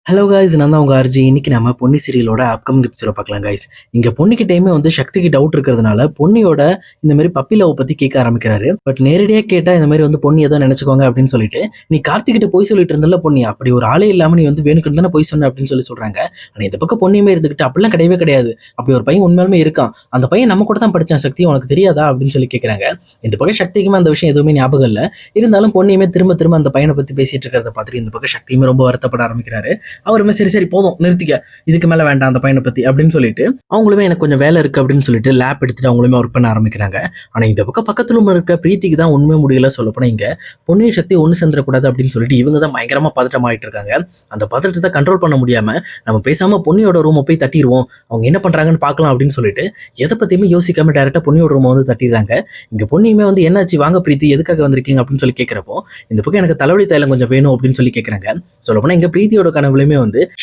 Hello guys, நான் தான் உங்க ஆர்ஜி. இன்னைக்கு நம்ம பொன்னி சீரியலோட அப்கமிங் எபிசோட பார்க்கலாம் காய்ஸ். இங்க பொன்னிக்கிட்டேயுமே சக்திக்கு டவுட் இருக்கிறதுனால பொன்னியோட இந்த மாதிரி பப்பி லவ் பத்தி கேட்க ஆரம்பிக்கிறாரு. பட் நேரடியா கேட்டா இந்த மாதிரி பொன்னி ஏதோ நினைச்சுக்கோங்க அப்படின்னு சொல்லிட்டு, நீ கார்த்திகிட்ட போய் சொல்லிட்டு இருந்தல பொன்னி, அப்படி ஒரு ஆளே இல்லாம நீ வேணுக்குன்னு தானே போய் சொன்ன அப்படின்னு சொல்றாங்க. ஆனா இந்த பக்கம் பொன்னியுமே இருந்துகிட்டு அப்படிலாம் கிடையவே கிடையாது, அப்படி ஒரு பையன் உண்மையாலுமே இருக்கான், அந்த பையன் நம்ம கூட தான் படிச்சான், சக்தி உனக்கு தெரியாதா அப்படின்னு சொல்லி கேட்கறாங்க. இந்த பக்கம் சக்திக்குமே அந்த விஷயம் எதுவுமே ஞாபகம் இல்லை. இருந்தாலும் பொன்னியுமே திரும்ப திரும்ப அந்த பையனை பத்தி பேசிட்டு இருக்கிறத பார்த்துட்டு இந்த பக்கம் சக்தியுமே ரொம்ப வருத்தப்பட ஆரம்பிக்கிறாரு. அவருமே சரி சரி போதும் நிறுத்திக்க, இதுக்கு மேல வேண்டாம் அந்த பையனை பத்தி அப்படின்னு சொல்லிட்டு அவங்களுமே எனக்கு கொஞ்சம் வேலை இருக்கு அப்படின்னு சொல்லிட்டு லேப் எடுத்துட்டு அவங்களுமே ஒர்க் பண்ண ஆரம்பிக்கிறாங்க. ஆனா இந்த பக்கம் பக்கத்துல இருக்க பிரீத்திக்கு தான் உண்மை முடியல. சொல்ல போனா இங்க பொன்னியின் சக்தி ஒண்ணு சேர்ந்துடக்கூடாது அப்படின்னு சொல்லிட்டு இவங்க தான் பயங்கரமா பதட்டம் ஆயிட்டு இருக்காங்க. அந்த பதட்டத்தை கண்ட்ரோல் பண்ண முடியாம நம்ம பேசாம பொன்னியோட ரூமை போய் தட்டிடுவோம், அவங்க என்ன பண்றாங்கன்னு பார்க்கலாம் அப்படின்னு சொல்லிட்டு எதை பத்தியுமே யோசிக்காம டைரக்டா பொன்னியோட ரூமை தட்டிடுறாங்க. இங்க பொன்னியுமே என்னாச்சு வாங்க பிரீத்தி எதுக்காக வந்திருக்கீங்க அப்படின்னு சொல்லி கேட்கிறப்போ, இந்த பக்கம் எனக்கு தலைவலி தைலம் கொஞ்சம் வேணும் அப்படின்னு சொல்லி கேட்கறாங்க. சொல்ல போனா இங்க பிரீத்தியோட கனவுலையுமே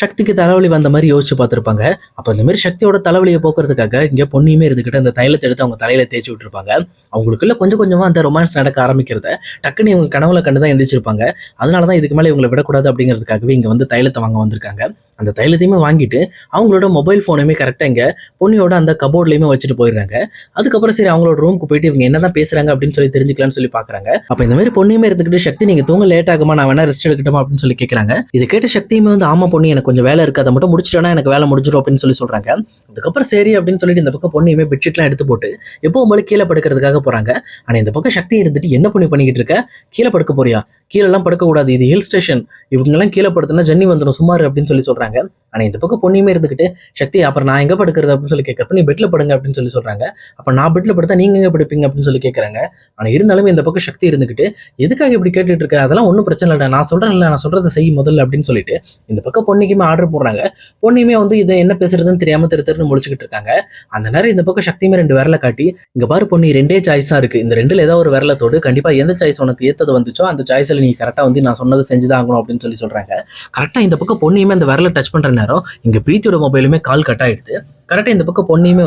சக்திக்கு தலைவலி வந்த மாதிரி யோசிச்சு பார்த்திருப்பாங்க. அப்ப இந்த மாதிரி சக்தியோட தலைவலியை போக்குறதுக்காக இங்க பொன்னியுமே இருந்துகிட்டு அந்த தைலத்தை எடுத்து அவங்க தலையில தேய்ச்சி விட்டுருப்பாங்க. அவங்களுக்குள்ள கொஞ்சம் கொஞ்சமா அந்த ரொமான்ஸ் நடக்க ஆரம்பிக்கிறத டக்குன்னு இவங்க கனவுல கண்டுதான் எந்திரிச்சிருப்பாங்க. அதனாலதான் இதுக்கு மேல இவங்களை விடக்கூடாது அப்படிங்கிறதுக்காகவே இங்க தைலத்தை வாங்க வந்திருக்காங்க. அந்த தைலத்தையுமே வாங்கிட்டு அவங்களோட மொபைல் போனையுமே கரெக்டா இங்க பொன்னியோட அந்த கபோர்ட்லயுமே வச்சுட்டு போயிடுறாங்க. அதுக்கப்புறம் சரி அவங்களோட ரூமுக்கு போயிட்டு இவங்க என்னதான் பேசுறாங்க அப்படின்னு சொல்லி தெரிஞ்சுக்கலாம்னு சொல்லி பாக்குறாங்க. அப்ப இந்த மாதிரி பொன்னியுமே இருந்துகிட்டு சக்தி நீங்க தூங்க லேட் ஆகுமா, நான் வேணா ரெஸ்ட் எடுக்கட்டுமா அப்படின்னு சொல்லி கேட்கறாங்க. இதை கேட்ட சக்தியுமே ஆமா பொன்னி எனக்கு கொஞ்சம் வேலை இருக்கு, அதை மட்டும் முடிச்சிட்டோன்னா எனக்கு வேலை முடிஞ்சிடும் அப்படின்னு சொல்றாங்க. அதுக்கப்புறம் சரி அப்படின்னு சொல்லிட்டு இந்த பக்கம் பொன்னியுமே பெட்ஷீட்லாம் எடுத்து போட்டு எப்பவும் போல கீழே படுக்கிறதுக்காக போறாங்க. ஆனா இந்த பக்கம் சக்தி இருந்துட்டு என்ன பண்ணிக்கிட்டு இருக்க, கீழே படுக்க போறியா, கீழே எல்லாம் படுக்க கூடாது, இது ஹில் ஸ்டேஷன், இவங்க எல்லாம் கீழே படுத்துனா ஜன்னி வந்துடும் சுமார் அப்படின்னு சொல்றாங்க. ஆனா இந்த பக்கம் பொன்னியுமே இருந்துகிட்டு சக்தி அப்புறம் நான் எங்க படுக்கிறது அப்படின்னு சொல்லி கேட்கறப்ப நீ பெட்ல படுங்க அப்படின்னு சொல்றாங்க. அப்ப நான் பெட்ல படுத்தா நீங்க எங்க படுப்பீங்க அப்படின்னு சொல்லி கேட்கறாங்க. ஆனா இருந்தாலுமே இந்த பக்கம் சக்தி இருந்துகிட்டு எதுக்காக இப்படி கேட்டுட்டு இருக்க, அதெல்லாம் ஒன்றும் பிரச்சனை இல்லை, நான் சொல்றேன்ல, நான் சொல்றதை செய் முதல்ல அப்படின்னு சொல்லிட்டு இந்த பக்கம் பொன்னிக்குமே ஆர்டர் போடுறாங்க. பொன்னியுமே இதை என்ன பேசுறதுன்னு தெரியாம திருன்னு முடிச்சுக்கிட்டு இருக்காங்க. அந்த நேரம் இந்த பக்கம் சக்தியுமே ரெண்டு விரலை காட்டி, இங்க பாரு பொன்னி ரெண்டே சாய்ஸ் தான் இருக்கு, இந்த ரெண்டுல ஏதாவது ஒரு விரலை தோடு, கண்டிப்பா எந்த சாய்ஸ் உனக்கு ஏத்தது வந்துச்சோ அந்த சாய்ஸ்ல நீ கரெக்டா நான் சொன்னதை செஞ்சுதான் ஆகணும் அப்படின்னு சொல்றாங்க. கரெக்டா இந்த பக்கம் பொன்னியுமே அந்த விரலை டச் பண்ற நேரம் இங்க பிரீத்தியோட மொபைலுமே கால் கட் ஆயிடுது. கரெக்டா இந்த பக்கம் பொன்னியுமே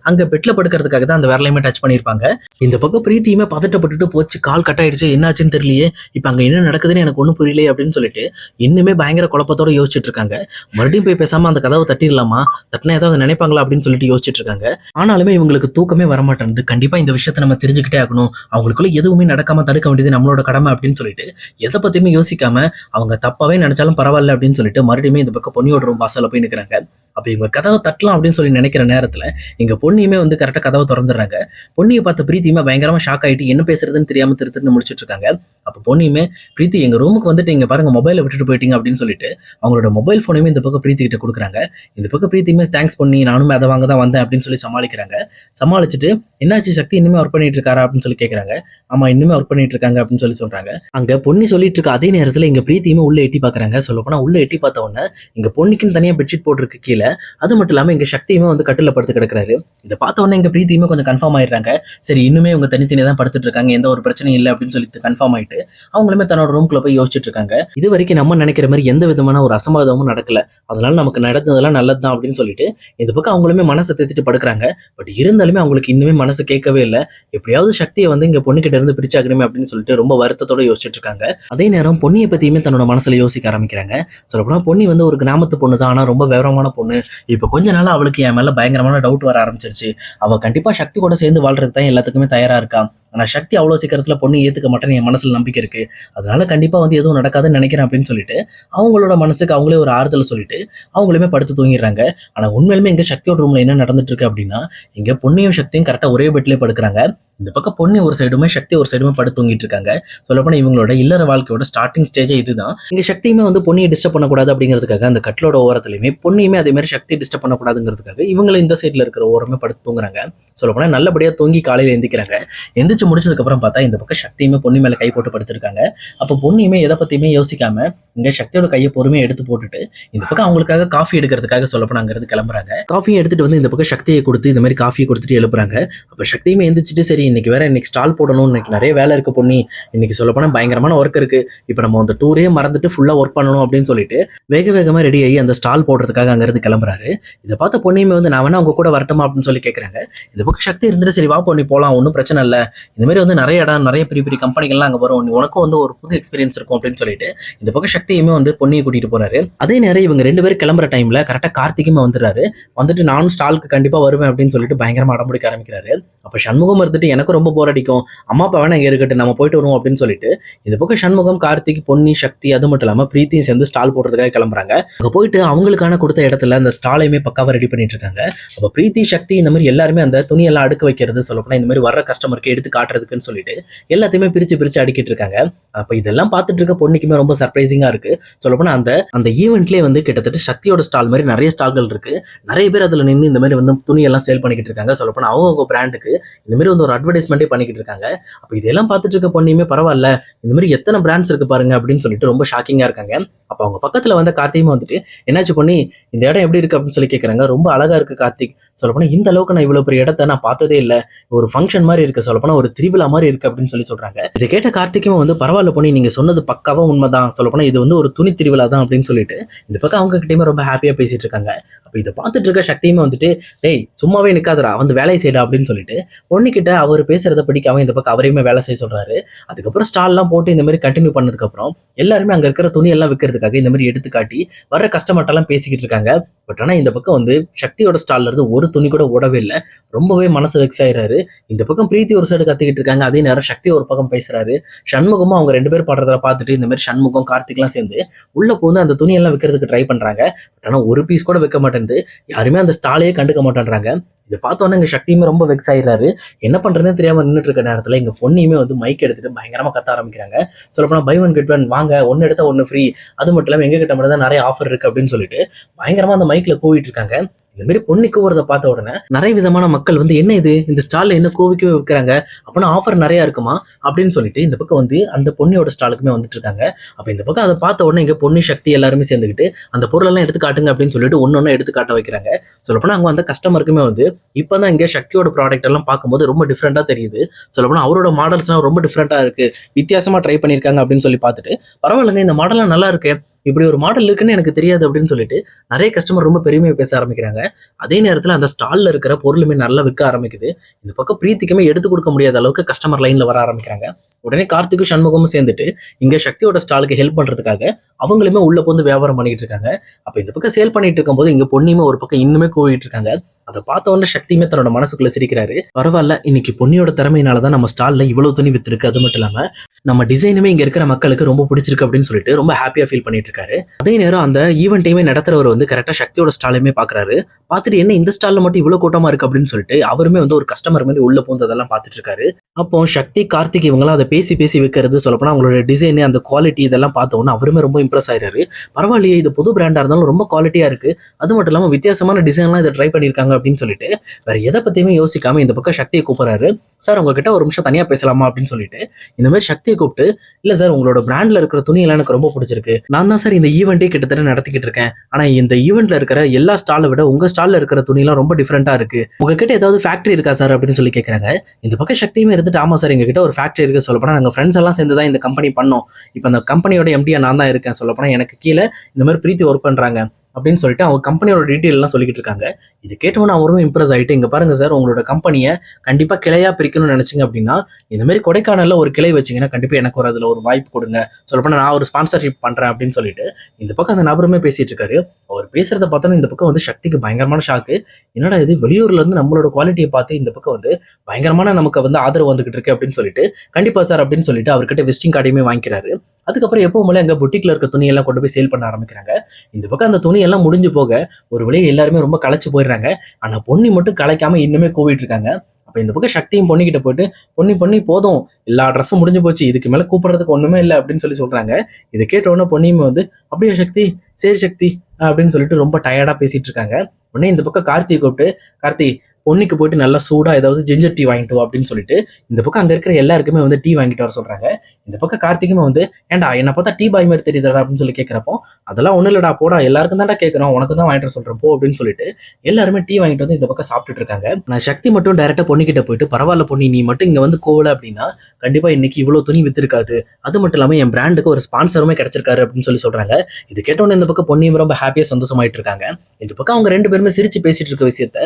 அங்க பெட்ல படுக்கிறதுக்காக தான் அந்த விரலையுமே டச் பண்ணிருப்பாங்க. இந்த பக்கம் பிரீத்தியுமே பதட்டப்பட்டுட்டு போச்சு, கால் கட் ஆயிடுச்சு, என்னாச்சுன்னு தெரியலையே, இப்ப அங்க என்ன நடக்குதுன்னு எனக்கு ஒன்றும் புரியலையே அப்படின்னு சொல்லிட்டு இன்னுமே பயங்கர குழப்பத்தோட யோசிச்சுட்டு இருக்காங்க. மறுபடியும் போய் பேசாம அந்த கதவை தட்டிடலாமா, தட்டினா ஏதாவது நினைப்பாங்களா அப்படின்னு சொல்லிட்டு யோசிச்சுட்டு இருக்காங்க. ஆனாலுமே இவங்களுக்கு தூக்கமே வரமாட்டேன். கண்டிப்பா இந்த விஷயத்த நம்ம தெரிஞ்சுக்கிட்டே ஆகணும், அவங்களுக்குள்ள எதுவுமே நடக்காம தடுக்க வேண்டியது நம்மளோட கடமை அப்படின்னு சொல்லிட்டு எதை பத்தியுமே யோசிக்காம அவங்க தப்பாவே நினைச்சாலும் பரவாயில்ல அப்படின்னு சொல்லிட்டு மறுபடியும் இந்த பக்கம் பொன்னியோட ரூம் வாசல்ல போய் நிற்கிறாங்க. அப்ப இவங்க கதவை தட்டலாம் அப்படின்னு சொல்லி நினைக்கிற நேரத்துல இங்க பொன்னியுமே கரெக்டா கதவை திறந்துடுறாங்க. பொன்னியை பார்த்த பிரீத்தியுமே பயங்கரமா ஷாக் ஆயிட்டு என்ன பேசுறதுன்னு தெரியாம திருன்னு முடிச்சிட்டு இருக்காங்க. அப்ப பொன்னியுமே பிரீத்தி எங்க ரூமுக்கு வந்துட்டு இங்க பாருங்க மொபைலை விட்டுட்டு போயிட்டீங்க அப்படின்னு சொல்லிட்டு அவங்களோட மொபைல் போனையுமே இந்த பக்கம் பிரீத்தி கிட்ட கொடுக்குறாங்க. இந்த பக்கம் பிரீத்தியுமே தேங்க்ஸ் பண்ணி நானுமே அதை வாங்க தான் வந்தேன் அப்படின்னு சொல்லி சமாளிக்கிறாங்க. சமாளிச்சுட்டு என்னாச்சு சக்தி இன்னுமே ஒர்க் பண்ணிட்டு இருக்காரா அப்படின்னு சொல்லி கேட்கறாங்க. ஆமா இன்னுமே ஒர்க் பண்ணிட்டு இருக்காங்க அப்படின்னு சொல்றாங்க. அங்க பொன்னி சொல்லிட்டு இருக்க அதே நேரத்துல இங்க பிரீத்தியுமே உள்ள எட்டி பாக்குறாங்க. சொல்ல போனா உள்ள எட்டி பார்த்த உடனே இங்க பொன்னிக்குன்னு தனியா பெட்ஷீட் போட்டிருக்கு கீழே, அது மட்டும் இல்லாம இங்க சக்தியுமே கட்டில படுத்து கிடக்குறாரு. இதை பார்த்த உடனே இங்க பிரீத்தியுமே கொஞ்சம் கன்ஃபார்ம் ஆயிடுறாங்க. சரி இன்னுமே இவங்க தனித்தனியா தான் படுத்துட்டு இருக்காங்க, எந்த ஒரு பிரச்சனையும் இல்லை அப்படின்னு சொல்லி கன்ஃபார்ம் ஆயிட்டு அவங்களுமே தன்னோட ரூம்குள்ள போய் யோசிச்சுட்டு இருக்காங்க. இது வரைக்கும் நம்ம நினைக்கிற மாதிரி எந்த விதமான ஒரு அசம்பாதமும் நடக்கல, அதனால நமக்கு நடந்ததெல்லாம் நல்லதுதான் அப்படின்னு சொல்லிட்டு இந்த பக்கம் அவங்களுமே மனசை தேத்திட்டு படுக்கிறாங்க. பட் இருந்தாலுமே அவங்களுக்கு இன்னுமே மனசு கேட்கவே இல்லை. எப்படியாவது சக்தியை இங்க பொண்ணுகிட்ட இருந்து பிரிச்சாக்கணுமே அப்படின்னு சொல்லிட்டு ரொம்ப வருத்தத்தோட யோசிச்சுட்டு இருக்காங்க. அதே நேரம் பொன்னியை பத்தியுமே தன்னோட மனசுல யோசிக்க ஆரம்பிக்கிறாங்க. சொல்லப்போனா பொன்னி ஒரு கிராமத்து பொண்ணு தான், ஆனா ரொம்ப விவரமான பொண்ணு. இப்ப கொஞ்ச நாள் அவளுக்கு என் மேல பயங்கரமான டவுட் வர ஆரம்பிச்சிருச்சு. அவ கண்டிப்பா சக்தி கூட சேர்ந்து வாழ்றதுக்கு தான் எல்லாத்துக்குமே தயாரா இருக்கா. ஆனா சக்தி அவ்வளவு சீக்கிரத்துல பொண்ணு ஏத்துக்க மாட்டேன்னு என் மனசுல நம்பிக்கை இருக்கு, அதனால கண்டிப்பா எதுவும் நடக்காதுன்னு நினைக்கிறேன் அப்படின்னு சொல்லிட்டு அவங்களோட மனசுக்கு அவங்களே ஒரு ஆறுதல் சொல்லிட்டு அவங்களுமே படுத்து தூங்கிடுறாங்க. ஆனா உண்மையிலுமே இங்க சக்தியோட ரூம்ல என்ன நடந்துட்டு இருக்கு அப்படின்னா, இங்க பொன்னியும் சக்தியும் கரெக்டா ஒரே பெட்லயே படுக்கிறாங்க. இந்த பக்கம் பொன்னி ஒரு சைடுமே சக்தி ஒரு சைடுமே படுத்து தூங்கிட்டு இருக்காங்க. சொல்லப்போனா இவங்களோட இல்லற வாழ்க்கையோட ஸ்டார்டிங் ஸ்டேஜே இதுதான். இங்க சக்தியுமே பொன்னியை டிஸ்டர்ப் பண்ணக்கூடாது அப்படிங்கிறதுக்காக அந்த கட்டிலோட ஓரத்துலயுமே பொன்னியுமே அதே மாதிரி சக்தி டிஸ்டர்ப் பண்ணக்கூடாதுங்கிறதுக்காக இவங்களை இந்த சைட்ல இருக்கிற ஓரமே படுத்து தூங்குறாங்க. சொல்லப்போனா நல்லபடியா தூங்கி காலையில எந்திக்கிறாங்க. எந்திரிச்சு முடிச்சதுக்கு அப்புறம் பார்த்தா இந்த பக்கம் சக்தியுமே பொன்னி மேல கை போட்டு படுத்திருக்காங்க. அப்போ பொன்னியுமே எதை பத்தியுமே யோசிக்காம இங்க சக்தியோட கையை பொறுமையை எடுத்து போட்டுட்டு இந்த பக்கம் அவங்களுக்காக காஃபி எடுக்கிறதுக்காக சொல்லப்போனா அங்கிருந்து கிளம்புறாங்க. காஃபியை எடுத்துட்டு இந்த பக்கம் சக்தியை கொடுத்து இந்த மாதிரி காஃபியை கொடுத்துட்டு எழுப்புறாங்க. அப்ப சக்தியுமே எந்திரிச்சிட்டு சரி இன்னைக்கு ஸ்டால் போடணும், இன்னைக்கு நிறைய வேலை இருக்கு பொன்னி, இன்னைக்கு சொல்லப்போனா பயங்கரமான ஒர்க் இருக்கு, இப்ப நம்ம அந்த டூரே மறந்துட்டு ஃபுல்லா ஒர்க் பண்ணணும் அப்படின்னு சொல்லிட்டு வேகமா ரெடி ஆகி அந்த ஸ்டால் போடுறதுக்காக அங்கிருந்து கிளம்புறாரு. இதை பார்த்த பொன்னியுமே நான் வேணா உங்க கூட வரட்டுமா அப்படின்னு சொல்லி கேட்கறாங்க. இந்த பக்கம் சக்தி இருந்துட்டு சரி வா பொன்னி போலாம், ஒன்றும் பிரச்சனை இல்லை, இந்த மாதிரி வந்து நிறைய இடம் நிறைய பெரிய பெரிய கம்பெனிகள்லாம் அங்கே வரும், உனக்கும் வந்து ஒரு புது எக்ஸ்பீரியன்ஸ் இருக்கும் அப்படின்னு சொல்லிட்டு இந்த பக்கம் சக்தியுமே வந்து பொன்னியை கூட்டிட்டு போறாரு. அதே நேரம் இவங்க 2 பேரும் கிளம்புற டைம்ல கரெக்டாக கார்த்திக்குமே வந்துடுறாரு. வந்துட்டு நானும் ஸ்டாலுக்கு கண்டிப்பா வருவேன் அப்படின்னு சொல்லிட்டு பயங்கரமா அடம்பிடிக்க ஆரம்பிக்கிறாரு. அப்ப சண்முகம் இருந்துட்டு எனக்கு ரொம்ப போர் அடிக்கும், அம்மா அப்பா வேணா இங்க இருக்கட்டும் நம்ம போயிட்டு வருவோம் அப்படின்னு சொல்லிட்டு இந்த பக்கம் சண்முகம், கார்த்திக், பொன்னி, சக்தி அது மட்டும் இல்லாம பிரீத்தியும் சேர்ந்து ஸ்டால் போடுறதுக்காக கிளம்புறாங்க. அங்க போயிட்டு அவங்களுக்கான கொடுத்த இடத்துல அந்த ஸ்டாலையுமே பக்காவா ரெடி பண்ணிட்டு இருக்காங்க. அப்ப பிரீத்தி, சக்தி இந்த மாதிரி எல்லாருமே அந்த துணியெல்லாம் அடுக்க வைக்கிறது, சொல்லப்போனா இந்த மாதிரி வர்ற கஸ்டமருக்கு எடுத்து காட்டுறதுக்குன்னு சொல்லிட்டு எல்லாத்தையுமே பிரிச்சு பிரிச்சு அடுக்கிட்டு இருக்காங்க. அப்ப இதெல்லாம் பார்த்துட்டு இருக்க பொண்ணுக்குமே ரொம்ப சர்ப்ரைசிங்கா இருக்கு. சொல்லப்போனா அந்த அந்த ஈவெண்ட்லேயே வந்து கிட்டத்தட்ட சக்தியோட ஸ்டால் மாதிரி நிறைய ஸ்டால்கள் இருக்கு. நிறைய பேர் அதுல நின்று இந்த மாதிரி வந்து துணியெல்லாம் சேல் பண்ணிக்கிட்டு இருக்காங்க. சொல்லப்போனா அவங்க பிராண்டுக்கு இந்த மாதிரி வந்து ஒரு அட்வர்டைஸ்மெண்ட்டே பண்ணிக்கிட்டு இருக்காங்க. அப்ப இதெல்லாம் பார்த்துட்டு இருக்க பொண்ணுமே பரவாயில்ல, இந்த மாதிரி எத்தனை பிராண்ட்ஸ் இருக்கு பாருங்க அப்படின்னு சொல்லிட்டு ரொம்ப ஷாக்கிங்கா இருக்காங்க. அப்ப அவங்க பக்கத்துல வந்த கார்த்தியும் வந்துட்டு என்னாச்சு பொண்ணி, இந்த இடம் எப்படி இருக்கு அப்படின்னு சொல்லி கேட்கறாங்க. ரொம்ப அழகா இருக்கு கார்த்திக், சொல்லப்போனா இந்த அளவுக்கு நான் இவ்வளவு பெரிய இடத்த நான் பார்த்ததே இல்லை, ஒரு ஃபங்க்ஷன் மாதிரி இருக்கு, சொல்லப்போனா ஒரு திருவிழா மாதிரி இருக்கு அப்படின்னு சொல்றாங்க. இதை கேட்ட கார்த்திக்கும் வந்து பரவாயில்ல பொண்ணி, நீங்க சொன்னது பக்காவா உண்மைதான், சொல்லப்போனா இது வந்து ஒரு துணி திருவிழா தான் அப்படின்னு சொல்லிட்டு இந்த பக்கம் அவங்க கிட்டயுமே ரொம்ப ஹாப்பியா பேசிட்டு இருக்காங்க. அப்ப இதை பார்த்துட்டு இருக்க சக்தியுமே வந்துட்டு டேய் சும்மாவே நிக்காதரா, வந்து வேலையை செய்யடா அப்படின்னு சொல்லிட்டு பொண்ணுகிட்ட அவர் பேசுறத பிடிக்காம இந்த பக்கம் அவரையுமே வேலை செய்ய சொல்றாரு. அதுக்கப்புறம் ஸ்டால்லாம் போட்டு இந்த மாதிரி கண்டினியூ பண்ணதுக்கு அப்புறம் எல்லாருமே அங்க இருக்கிற துணி எல்லாம் விற்கிறதுக்காக இந்த மாதிரி எடுத்து காட்டி வர்ற கஸ்டமர்ட்ட எல்லாம் பேசிக்கிட்டு இருக்காங்க. பட் ஆனா இந்த பக்கம் வந்து சக்தியோட ஸ்டால்ல இருந்து ஒரு துணி கூட ஓடவே இல்லை. ரொம்பவே மனசு வெக்ஸ் ஆயிடுறாரு. இந்த பக்கம் பிரீத்தி ஒரு சைடு கத்திக்கிட்டு இருக்காங்க, அதே நேரம் சக்தி ஒரு பக்கம் பேசுறாரு. சண்முகமும் அவங்க 2 பேர் பாடுறத பார்த்துட்டு இந்த மாதிரி சண்முகம், கார்த்திக்லாம் சேர்ந்து உள்ள போந்து அந்த துணி எல்லாம் விற்கிறதுக்கு ட்ரை பண்றாங்க. பட் ஆனா ஒரு பீஸ் கூட விற்க மாட்டேங்குது, யாருமே அந்த ஸ்டாலையே கண்டுக்க மாட்டேன்றாங்க. இதை பார்த்தோன்னே எங்க சக்தியுமே ரொம்ப வெக்ஸ் ஆயிடுறாரு. என்ன பண்றதுன்னு தெரியாம நின்றுட்டு இருக்க நேரத்துல எங்க பொண்ணையுமே வந்து மைக் எடுத்துட்டு பயங்கரமா கத்த ஆரம்பிக்கிறாங்க. சொல்லப்போனா பை ஒன் கெட் ஒன், வாங்க ஒன்னு எடுத்தா ஒன்னு ஃப்ரீ, அது மட்டும் இல்லாம எங்க கிட்ட மட்டும் தான் நிறைய ஆஃபர் இருக்கு அப்படின்னு சொல்லிட்டு பயங்கரமா அந்த மைக்ல கூவிட்டு இருக்காங்க. இந்த மாதிரி பொண்ணு கூவுறத பார்த்த உடனே நிறைய விதமான மக்கள் வந்து என்ன இது இந்த ஸ்டால்ல என்ன கோவிக்கவே வைக்கிறாங்க, அப்படின்னா ஆஃபர் நிறைய இருக்குமா அப்படின்னு சொல்லிட்டு இந்த பக்கம் வந்து அந்த பொண்ணியோட ஸ்டாலுக்குமே வந்துட்டு இருக்காங்க. அப்ப இந்த பக்கம் அதை பார்த்த உடனே இங்க பொண்ணு, சக்தி எல்லாருமே சேர்ந்துக்கிட்டு அந்த பொருளெல்லாம் எடுத்து காட்டுங்க அப்படின்னு சொல்லிட்டு ஒன்னொன்னு எடுத்து காட்ட வைக்கிறாங்க. சொல்லப்போனா அங்க அந்த கஸ்டமருக்குமே வந்து இப்பதான் இங்க சக்தியோட ப்ராடக்ட் எல்லாம் பார்க்கும்போது ரொம்ப டிஃப்ரெண்டா தெரியுது. சொல்லப்போனா அவரோட மாடல்ஸ்லாம் ரொம்ப டிஃப்ரெண்டா இருக்கு, வித்தியாசமா ட்ரை பண்ணியிருக்காங்க அப்படின்னு சொல்லி பார்த்துட்டு பரவாயில்லைங்க இந்த மாடல்லாம் நல்லா இருக்கு, இப்படி ஒரு மாடல் இருக்குன்னு எனக்கு தெரியாது அப்படின்னு சொல்லிட்டு நிறைய கஸ்டமர் ரொம்ப பெருமையை பேச ஆரம்பிக்கிறாங்க. அதே நேரத்தில் அந்த ஸ்டால்ல இருக்கிற பொருளுமே நல்லா விற்க ஆரம்பிக்குது. இந்த பக்கம் பிரீத்திக்குமே எடுத்து கொடுக்க முடியாத அளவுக்கு கஸ்டமர் லைன்ல வர ஆரம்பிக்கிறாங்க. உடனே கார்த்திக்கும் சண்முகமும் சேர்ந்துட்டு இங்க சக்தியோட ஸ்டாலுக்கு ஹெல்ப் பண்றதுக்காக அவங்களுமே உள்ள போந்து வியாபாரம் பண்ணிட்டு இருக்காங்க. அப்ப இந்த பக்கம் சேல் பண்ணிட்டு இருக்கும்போது இங்க பொண்ணியுமே ஒரு பக்கம் இன்னுமே கூவிட்டு இருக்காங்க. அதை பார்த்த உடனே சக்தியுமே தன்னோட மனசுக்குள்ள சிரிக்கிறாரு. பரவாயில்ல, இன்னைக்கு பொன்னியோட திறமையினாலதான் நம்ம ஸ்டால்ல இவ்வளவு துணி வித்திருக்கு, அது மட்டும் இல்லாம நம்ம டிசைனுமே இங்க இருக்கிற மக்களுக்கு ரொம்ப பிடிச்சிருக்கு அப்படின்னு சொல்லிட்டு ரொம்ப ஹாப்பியா ஃபீல் பண்ணிட்டு இருக்காரு. அதே நேரம் அந்த ஈவெண்ட்டையுமே நடத்துறவர் வந்து கரெக்டா சக்தியோட ஸ்டாலையுமே பாக்குறாரு. பார்த்துட்டு என்ன இந்த ஸ்டால்ல மட்டும் இவ்வளவு கூட்டமா இருக்கு அப்படின்னு சொல்லிட்டு அவருமே வந்து ஒரு கஸ்டமர் மாதிரி உள்ள போந்ததெல்லாம் பார்த்துட்டு இருக்காரு. அப்போ சக்தி, கார்த்திக் இவங்களாம் அதை பேசி பேசி வைக்கிறது, சொல்லப்போனா அவங்களோட டிசைன், அந்த குவாலிட்டி இதெல்லாம் பார்த்த உடனே அவருமே ரொம்ப இம்ப்ரெஸ் ஆயிடுறாரு. பரவாயில்லையே, இது புது பிராண்டா இருந்தாலும் ரொம்ப குவாலிட்டியா இருக்கு, அது மட்டும் இல்லாம வித்தியாசமான டிசைன்லாம் இதை ட்ரை பண்ணியிருக்காங்க அப்படின்னு சொல்லிட்டு வேற எதை பத்தியுமே யோசிக்காம இந்த பக்கம் சக்தியை கூப்பிடுறாரு. சார் உங்ககிட்ட ஒரு நிமிஷம் தனியா பேசலாமா அப்படின்னு சொல்லிட்டு இந்த மாதிரி சக்தியை கூப்பிட்டு, இல்ல சார் உங்களோட பிராண்ட்ல இருக்கிற துணி எல்லாம் எனக்கு ரொம்ப பிடிச்சிருக்கு, நான் தான் சார் இந்த ஈவெண்ட்டே கிட்டத்தட்ட நடத்திக்கிட்டு இருக்கேன், ஆனா இந்த ஈவெண்ட்ல இருக்கிற எல்லா ஸ்டாலை விட உங்க ஸ்டால்ல இருக்கிற துணி எல்லாம் ரொம்ப டிஃப்ரெண்டா இருக்கு, உங்ககிட்ட ஏதாவது ஃபேக்டரி இருக்கா சார் அப்படின்னு சொல்லி கேட்கறாங்க. இந்த பக்கம் சக்தியுமே இருந்துட்டு ஆமா சார் எங்ககிட்ட ஒரு ஃபேக்டரி இருக்கு, சொல்லப்போனா நாங்க ஃப்ரெண்ட்ஸ் எல்லாம் சேர்ந்து தான் இந்த கம்பெனி பண்ணோம், இப்போ அந்த கம்பெனியோட எம்டியா நான் தான் இருக்கேன், சொல்லப்போனா எனக்கு கீழே இந்த மாதிரி பிரீத்தி ஒர்க் பண்றாங்க அப்படின்னு சொல்லிட்டு அவங்க கம்பெனியோட டீட்டெயில் எல்லாம் சொல்லிக்கிட்டு இருக்காங்க. இது கேட்டவொன்னு அவரும் இம்ப்ரெஸ் ஆகிட்டு, இங்க பாருங்க சார் உங்களோட கம்பெனியை கண்டிப்பா கிளையா பிரிக்கணும்னு நினைச்சிங்க அப்படின்னா இந்த மாதிரி கொடைக்கானல்ல ஒரு கிளை வச்சிங்கன்னா கண்டிப்பா எனக்கு ஒரு அதுல ஒரு வாய்ப்பு கொடுங்க, சொல்லப்போனா நான் ஒரு ஸ்பான்சர்ஷிப் பண்றேன் அப்படின்னு சொல்லிட்டு இந்த பக்கம் அந்த நபருமே பேசிட்டு இருக்காரு. அவர் பேசுறத பார்த்தோன்னா இந்த பக்கம் வந்து சக்திக்கு பயங்கரமான ஷாக்கு. என்னடா இது, வெளியூர்ல இருந்து நம்மளோட குவாலிட்டியை பார்த்து இந்த பக்கம் வந்து பயங்கரமான நமக்கு வந்து ஆதரவு வந்துகிட்டு இருக்கு அப்படின்னு சொல்லிட்டு கண்டிப்பா சார் அப்படின்னு சொல்லிட்டு அவர்கிட்ட விசிட்டிங் கார்டையுமே வாங்கிக்கிறாரு. அதுக்கப்புறம் எப்பவும் போல அங்க புட்டிக்ல இருக்க துணியெல்லாம் கொண்டு போய் சேல் பண்ண ஆரம்பிக்கிறாங்க. இந்த பக்கம் அந்த துணி எல்லாம் முடிஞ்சு போக ஒரு வழியை எல்லாருமே ரொம்ப களைச்சு போயிடுறாங்க. ஆனா பொன்னி மட்டும் களைக்காம இன்னுமே கூவிட்டு இருக்காங்க. அப்ப இந்த பக்கம் சக்தியும் பொண்ணிக்கிட்ட போயிட்டு, பொன்னி போதும், எல்லா ட்ரெஸ்ஸும் முடிஞ்சு போச்சு, இதுக்கு மேல கூப்பிடுறதுக்கு ஒண்ணுமே இல்லை அப்படின்னு சொல்றாங்க. இதை கேட்ட உடனே பொன்னியுமே வந்து அப்படியே சக்தி, சரி சக்தி அப்படின்னு சொல்லிட்டு ரொம்ப டயர்டா பேசிட்டு இருக்காங்க. உடனே இந்த பக்கம் கார்த்தியை கூப்பிட்டு, கார்த்தி பொன்னிக்கு போயிட்டு நல்லா சூடா ஏதாவது ஜிஞ்சர் டீ வாங்கிட்டு அப்படின்னு சொல்லிட்டு இந்த பக்கம் அங்க இருக்கிற எல்லாருக்குமே வந்து டீ வாங்கிட்டு வர சொல்றாங்க. இந்த பக்கம் கார்த்திக்குமே வந்து, ஏன்டா என்ன பார்த்தா டீ பாய் மாதிரி தெரியுதுடா அப்படின்னு சொல்லி கேட்கிறப்போ, அதெல்லாம் ஒண்ணு இல்லடா போடா, எல்லாருக்கும் தான்டா கேட்கறோம், உனக்கு தான் வாங்கிட்டு வர சொல்றேன் போ அப்படின்னு சொல்லிட்டு எல்லாருமே டீ வாங்கிட்டு வந்து இந்த பக்கம் சாப்பிட்டுட்டு இருக்காங்க. நான் சக்தி மட்டும் டைரக்டா பொன்னிக்கிட்ட போயிட்டு, பரவாயில்ல பொன்னி நீ மட்டும் இங்க வந்து கோவல அப்படின்னா கண்டிப்பா இன்னைக்கு இவ்வளவு துணி வித்திருக்காது, அது மட்டும் இல்லாம என் பிராண்டுக்கு ஒரு ஸ்பான்சருமே கிடைச்சிருக்காரு அப்படின்னு சொல்றாங்க. இது கேட்டோன்னு இந்த பக்கம் பொன்னியும் ரொம்ப ஹாப்பியா சந்தோஷமாயிட்டு இருக்காங்க. இந்த பக்கம் அவங்க 2 பேருமே சிரிச்சு பேசிட்டு இருக்க விஷயத்த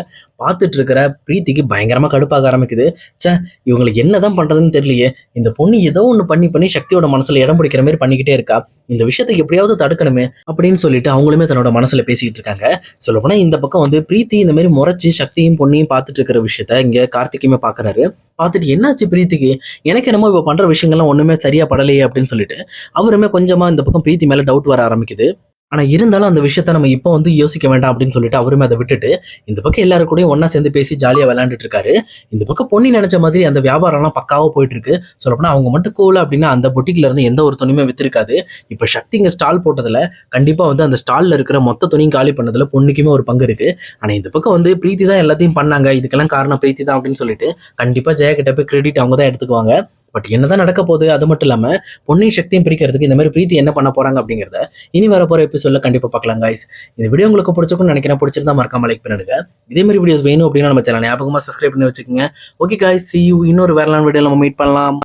பார்த்துட்டு இருக்க இருக்கிற பிரீத்திக்கு பயங்கரமா கடுப்பாக ஆரம்பிக்குது. ச்சே, இவங்களுக்கு என்னதான் பண்றதுன்னு தெரியலையே. இந்த பொண்ணு ஏதோ ஒண்ணு பண்ணி சக்தியோட மனசுல இடம் பிடிக்கிற மாதிரி பண்ணிக்கிட்டே இருக்கா. இந்த விஷயத்தை எப்படியாவது தடுக்கணுமே அப்படின்னு சொல்லிட்டு அவங்களுமே தன்னோட மனசுல பேசிக்கிட்டு இருக்காங்க. சொல்லப்போனா இந்த பக்கம் வந்து பிரீத்தி இந்த மாதிரி முறைச்சு சக்தியும் பொண்ணையும் பார்த்துட்டு இருக்கிற விஷயத்த இங்க கார்த்திக்குமே பாக்குறாரு. பார்த்துட்டு என்னாச்சு பிரீத்திக்கு, எனக்கு என்னமோ இப்ப பண்ற விஷயங்கள்லாம் ஒண்ணுமே சரியா படலையே அப்படின்னு சொல்லிட்டு அவருமே கொஞ்சமா இந்த பக்கம் பிரீத்தி மேல டவுட் வர ஆரம்பிக்குது. ஆனா இருந்தாலும் அந்த விஷயத்த நம்ம இப்போ வந்து யோசிக்க வேண்டாம் அப்படின்னு சொல்லிட்டு அவருமே அதை விட்டுட்டு இந்த பக்கம் எல்லாரும் கூடயும் ஒண்ணா சேர்ந்து பேசி ஜாலியா விளையாண்டுட்டு இருக்காரு. இந்த பக்கம் பொண்ணு நினைச்ச மாதிரி அந்த வியாபாரம்லாம் பக்காவா போயிட்டு இருக்கு. சொல்லப்போனா அவங்க மட்டும் கூல அப்படின்னா அந்த பொட்டிக்ல இருந்து எந்த ஒரு துணியுமே வித்திருக்காது. இப்ப சக்தி இங்க ஸ்டால் போட்டதுல கண்டிப்பா வந்து அந்த ஸ்டால்ல இருக்கிற மொத்த துணியும் காலி பண்ணதுல பொண்ணுக்குமே ஒரு பங்கு இருக்கு. ஆனா இந்த பக்கம் வந்து பிரீத்தி தான் எல்லாத்தையும் பண்ணாங்க, இதுக்கெல்லாம் காரணம் பிரீத்தி தான் அப்படின்னு சொல்லிட்டு கண்டிப்பா ஜெயா கிட்ட போய் கிரெடிட் அவங்க தான் எடுத்துக்குவாங்க. பட் என்னதான் நடக்க போகுது, அது மட்டும் இல்லாம பொன்னியின் சக்தியும் பிரிக்கிறதுக்கு இந்த மாதிரி பிரீத்தி என்ன பண்ண போறாங்க அப்படிங்கறத இனி வரப்போற எபிசோட்ல கண்டிப்பா பார்க்கலாம் guys. இந்த வீடியோ உங்களுக்கு பிடிச்சிருக்கும்னு நினைக்கிறேன். பிடிச்சிருந்தா மறக்காம லைக் பண்ணுங்க. இதே மாதிரி வீடியோஸ் வேணும் அப்படின்னா நம்ம சேனல் ஞாபகமா சப்ஸ்கிரைப் பண்ணி வச்சுக்கோங்க. ஓகே guys, see you இன்னொரு வேற வீடியோல நம்ம மீட் பண்ணலாம்.